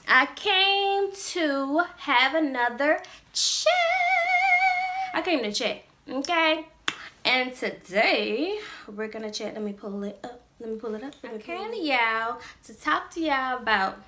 I came to have another chat. I came to chat, okay? And today we're gonna chat. Let me pull it up. I came to y'all to talk to y'all about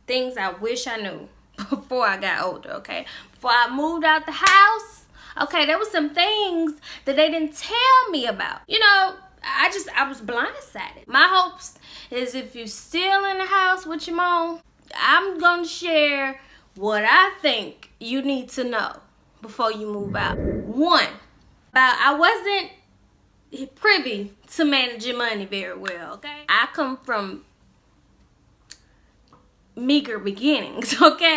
things I wish I knew before I got older, okay? Before I moved out the house, okay, there was some things that they didn't tell me about. You know, I was blindsided. My hopes is if you still in the house with your mom, I'm gonna share what I think you need to know before you move out. One, I wasn't privy to managing money very well, okay? I come from meager beginnings, okay?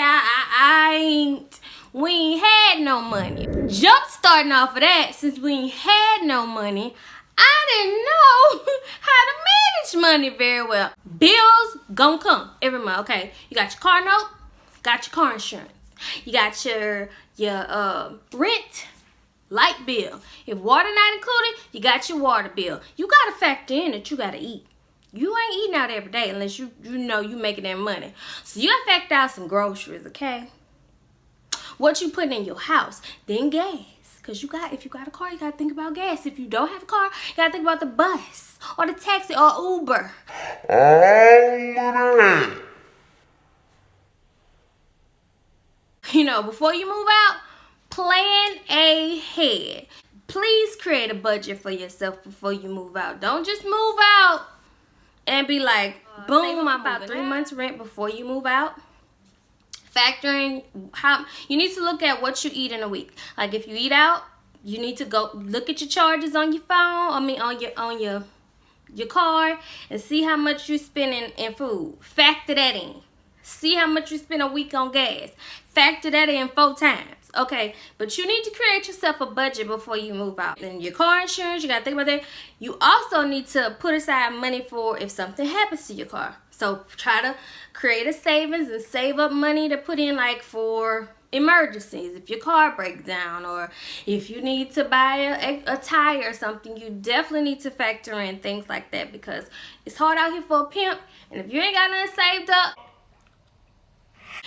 We ain't had no money. Jump starting off of that, since we ain't had no money, I didn't know how to manage money very well. Bills gonna come every month, okay? You got your car note, got your car insurance. You got your rent, light bill. If water not included, you got your water bill. You gotta factor in that you gotta eat. You ain't eating out every day unless you know you making that money. So you gotta factor out some groceries, okay? What you putting in your house, then gas. Cause if you got a car, you gotta think about gas. If you don't have a car, you gotta think about the bus or the taxi or Uber. You know, before you move out, plan ahead. Please create a budget for yourself before you move out. Don't just move out and be like, boom, I'm about 3 months rent before you move out. Factor in how you need to look at what you eat in a week. Like if you eat out, you need to go look at your charges on your phone. On your card, and see how much you spend in food. Factor that in. See how much you spend a week on gas. Factor that in 4 times. Okay, but you need to create yourself a budget before you move out. And your car insurance, you gotta think about that. You also need to put aside money for if something happens to your car. So try to create a savings and save up money to put in, like for emergencies. If your car breaks down or if you need to buy a tire or something, you definitely need to factor in things like that, because it's hard out here for a pimp. And if you ain't got nothing saved up,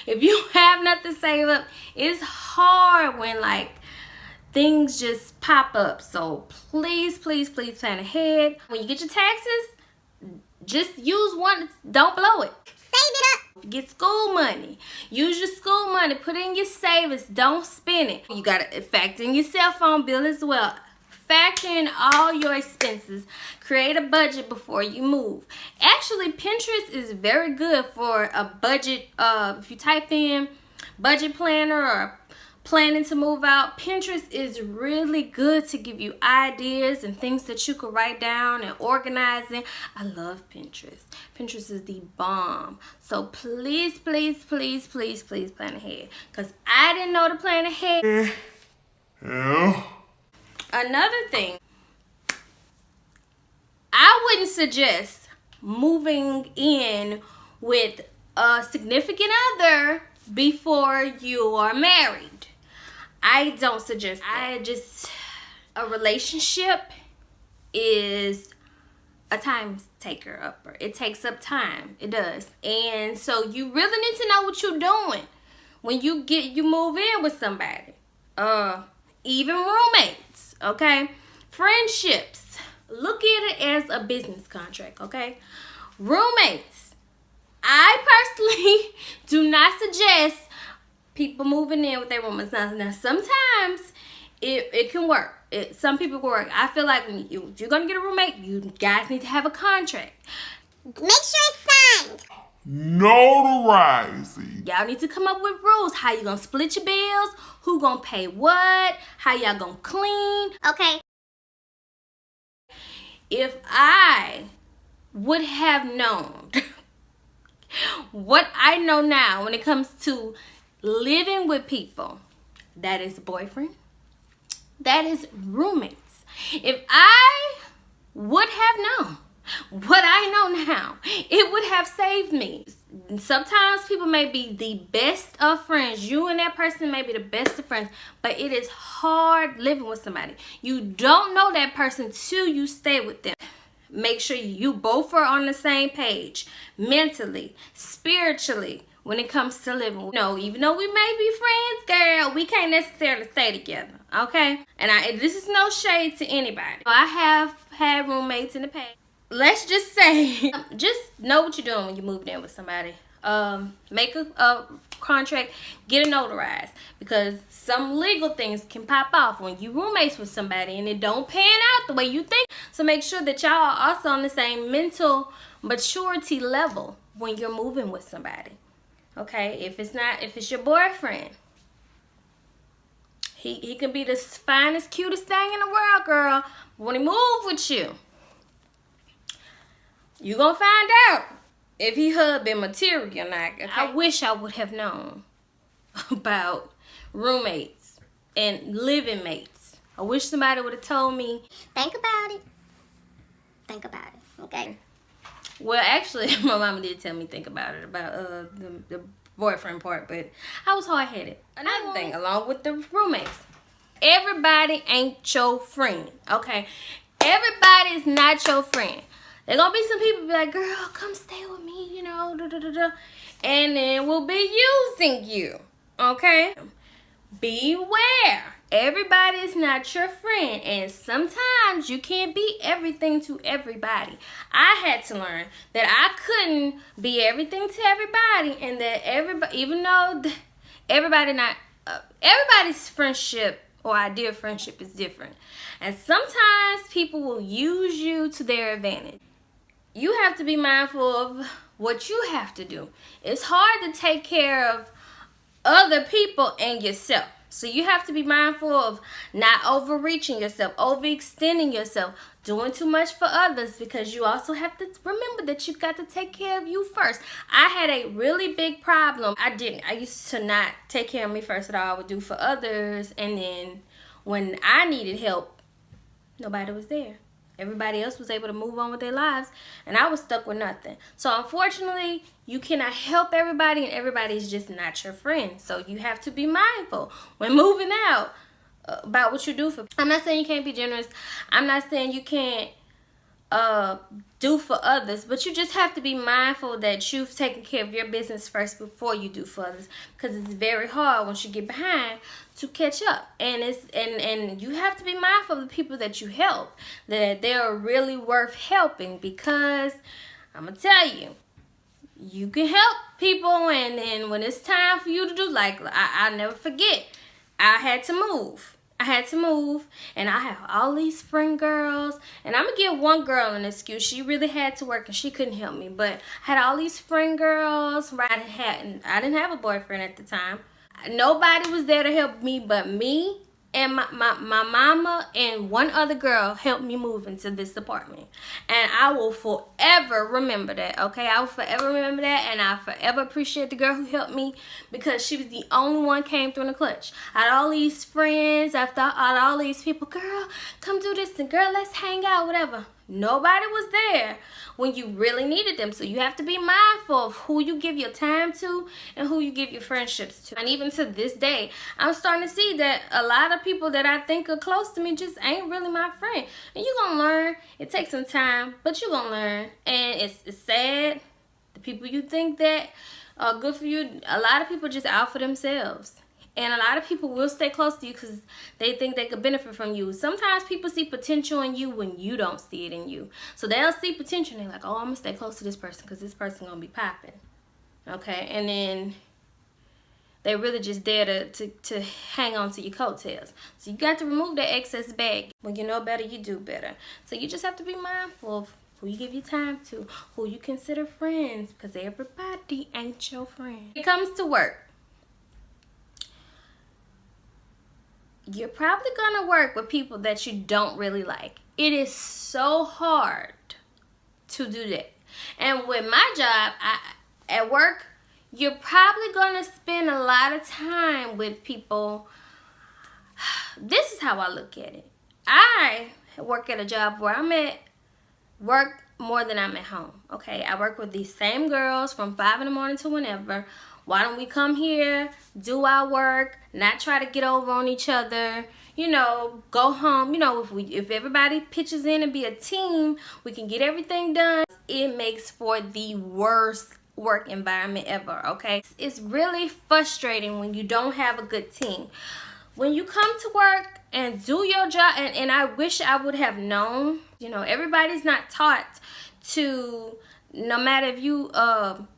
if you have nothing saved up, it's hard when like things just pop up. So please plan ahead. When you get your taxes, just use one. Don't blow it. Save it up. Get school money. Use your school money. Put it in your savings. Don't spend it. You gotta factor in your cell phone bill as well. Factor in all your expenses. Create a budget before you move. Actually, Pinterest is very good for a budget. If you type in budget planner or planning to move out, Pinterest is really good to give you ideas and things that you could write down and organize in. I love Pinterest. Pinterest is the bomb. So please plan ahead, because I didn't know to plan ahead. Yeah. Another thing, I wouldn't suggest moving in with a significant other before you are married. I don't suggest that. A relationship is a time taker upper. It takes up time. It does. And so you really need to know what you're doing when you move in with somebody. Even roommates, okay? Friendships. Look at it as a business contract, okay? Roommates. I personally do not suggest people moving in with their roommates. Now sometimes it can work. Some people can work. I feel like if you're going to get a roommate, you guys need to have a contract. Make sure it's signed. Notarizing. Y'all need to come up with rules. How you gonna split your bills? Who gonna pay what? How y'all gonna clean? Okay. If I would have known what I know now when it comes to living with people, that is boyfriend, that is roommates. If I would have known what I know now, it would have saved me. Sometimes people may be the best of friends. You and that person may be the best of friends, but it is hard living with somebody. You don't know that person till you stay with them. Make sure you both are on the same page, mentally, spiritually, when it comes to living. No, even though we may be friends, girl, we can't necessarily stay together, okay? And this is no shade to anybody. I have had roommates in the past. Let's just say, just know what you're doing when you move in with somebody. Make a contract, get it notarized, because some legal things can pop off when you roommates with somebody and it don't pan out the way you think. So make sure that y'all are also on the same mental maturity level when you're moving with somebody. Okay, if it's your boyfriend, he can be the finest, cutest thing in the world, girl. But when he move with you, you gonna find out if he husband material or not. Okay? I wish I would have known about roommates and living mates. I wish somebody would have told me. Think about it. Think about it, okay? Well, actually, my mama did tell me think about it, about the boyfriend part, but I was hard-headed. Another thing, along with the roommates, everybody ain't your friend, okay? Everybody is not your friend. There gonna be some people be like, girl, come stay with me, you know, and then we'll be using you, okay? Beware. Everybody is not your friend, and sometimes you can't be everything to everybody. I had to learn that I couldn't be everything to everybody, and that everybody, even though everybody's friendship or idea of friendship is different, and sometimes people will use you to their advantage. You have to be mindful of what you have to do. It's hard to take care of other people and yourself. So you have to be mindful of not overreaching yourself, overextending yourself, doing too much for others, because you also have to remember that you got to take care of you first. I had a really big problem. I used to not take care of me first at all. I would do for others, and then when I needed help, nobody was there. Everybody else was able to move on with their lives, and I was stuck with nothing. So unfortunately, you cannot help everybody, and everybody's just not your friend. So you have to be mindful when moving out about what you do for. I'm not saying you can't be generous. I'm not saying you can't do for others, but you just have to be mindful that you've taken care of your business first before you do for others, because it's very hard once you get behind to catch up. And and you have to be mindful of the people that you help, that they're really worth helping, because I'm gonna tell you, you can help people, and then when it's time for you to do, like I'll never forget, I had to move, and I have all these friend girls, and I'm gonna give one girl an excuse. She really had to work and she couldn't help me, but I had all these friend girls. Right? I didn't have a boyfriend at the time. Nobody was there to help me but me and my mama and one other girl helped me move into this apartment. And I will forever remember that, okay? I will forever remember that, and I forever appreciate the girl who helped me, because she was the only one came through in the clutch. I had all these friends, I thought all these people, girl, come do this, and girl, let's hang out, whatever. Nobody was there when you really needed them. So you have to be mindful of who you give your time to and who you give your friendships to. And even to this day, I'm starting to see that a lot of people that I think are close to me just ain't really my friend. And you're going to learn. It takes some time, but you're going to learn. And it's sad. The people you think that are good for you, a lot of people just out for themselves. And a lot of people will stay close to you because they think they could benefit from you. Sometimes people see potential in you when you don't see it in you. So they'll see potential and they're like, oh, I'm going to stay close to this person because this person going to be popping. Okay? And then they're really just there to hang on to your coattails. So you got to remove that excess bag. When you know better, you do better. So you just have to be mindful of who you give your time to, who you consider friends, because everybody ain't your friend. When it comes to work, you're probably going to work with people that you don't really like. It is so hard to do that. And with my job, at work, you're probably going to spend a lot of time with people. This is how I look at it. I work at a job where I'm at work more than I'm at home. Okay, I work with these same girls from 5 in the morning to whenever. Why don't we come here, do our work, not try to get over on each other, you know, go home. You know, if everybody pitches in and be a team, we can get everything done. It makes for the worst work environment ever, okay? It's really frustrating when you don't have a good team. When you come to work and do your job, and I wish I would have known, you know, everybody's not taught to, no matter if you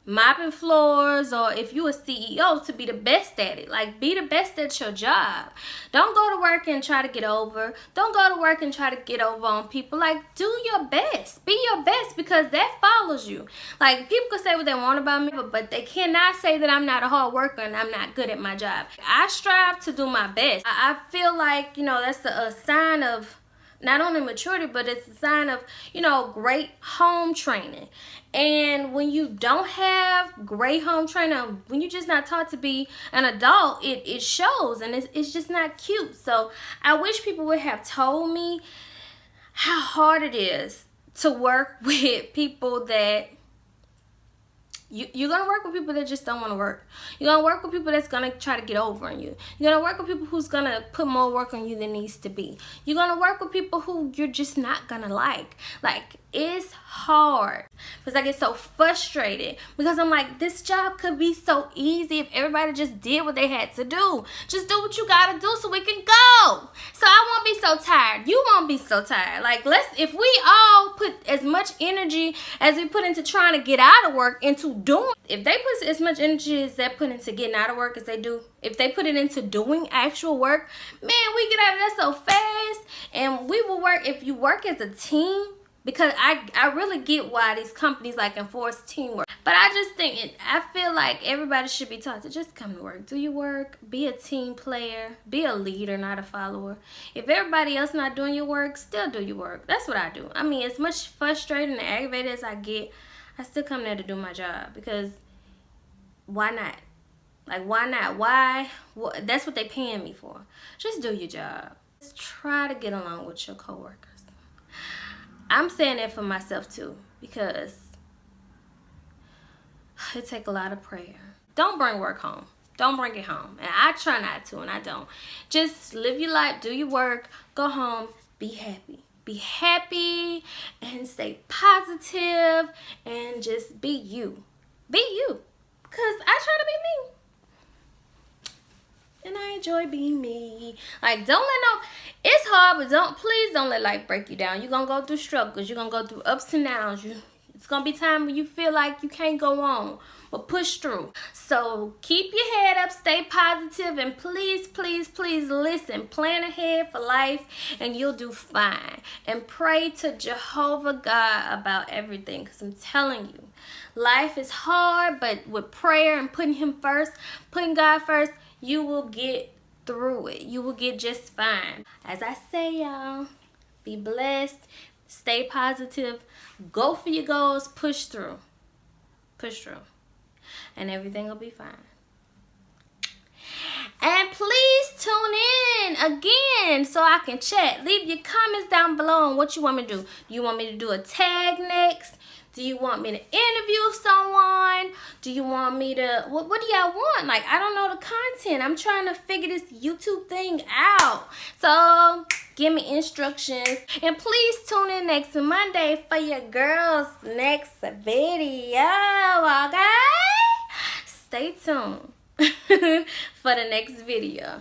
mopping floors or if you a CEO, to be the best at it. Like, be the best at your job. Don't go to work and try to get over. Don't go to work and try to get over on people. Like, do your best. Be your best, because that follows you. Like, people can say what they want about me, but they cannot say that I'm not a hard worker and I'm not good at my job. I strive to do my best. I feel like, you know, that's a sign of not only maturity, but it's a sign of, you know, great home training. And when you don't have great home training, when you're just not taught to be an adult, it shows, and it's just not cute. So I wish people would have told me how hard it is to work with people that you're going to work with people that just don't want to work. You're going to work with people that's going to try to get over on you. You're going to work with people who's going to put more work on you than needs to be. You're going to work with people who you're just not going to like. Like, it's hard because I get so frustrated because I'm like, this job could be so easy if everybody just did what they had to do. Just do what you got to do so we can go. So I won't be so tired. You won't be so tired. Like, if we all put as much energy as we put into trying to get out of work into doing, if they put as much energy as they put into getting out of work as they do, if they put it into doing actual work, man, we get out of that so fast. And we will work, if you work as a team, because I really get why these companies like enforce teamwork. But I just think, I feel like everybody should be taught to just come to work. Do your work. Be a team player. Be a leader, not a follower. If everybody else not doing your work, still do your work. That's what I do. I mean, as much frustrated and aggravated as I get, I still come there to do my job. Because why not? Like, why not? Why? That's what they paying me for. Just do your job. Just try to get along with your coworkers. I'm saying that for myself too, because it takes a lot of prayer. Don't bring work home. Don't bring it home. And I try not to, and I don't. Just live your life, do your work, go home, be happy. Be happy and stay positive and just be you. Be you. Because I try to be me. And I enjoy being me. Like, don't let it's hard, but please don't let life break you down. You're going to go through struggles. You're going to go through ups and downs. It's going to be time when you feel like you can't go on, but push through. So keep your head up, stay positive, and please, please, please listen. Plan ahead for life, and you'll do fine. And pray to Jehovah God about everything, because I'm telling you, life is hard, but with prayer and putting Him first, putting God first, you will get through it. You will get just fine. As I say, y'all, be blessed, stay positive, go for your goals, push through. Push through. And everything will be fine. And please tune in again so I can chat. Leave your comments down below on what you want me to do. Do you want me to do a tag next? Do you want me to interview someone? Do you want me to, what do y'all want? Like, I don't know the content. I'm trying to figure this YouTube thing out. So, give me instructions. And please tune in next Monday for your girl's next video, okay? Stay tuned for the next video.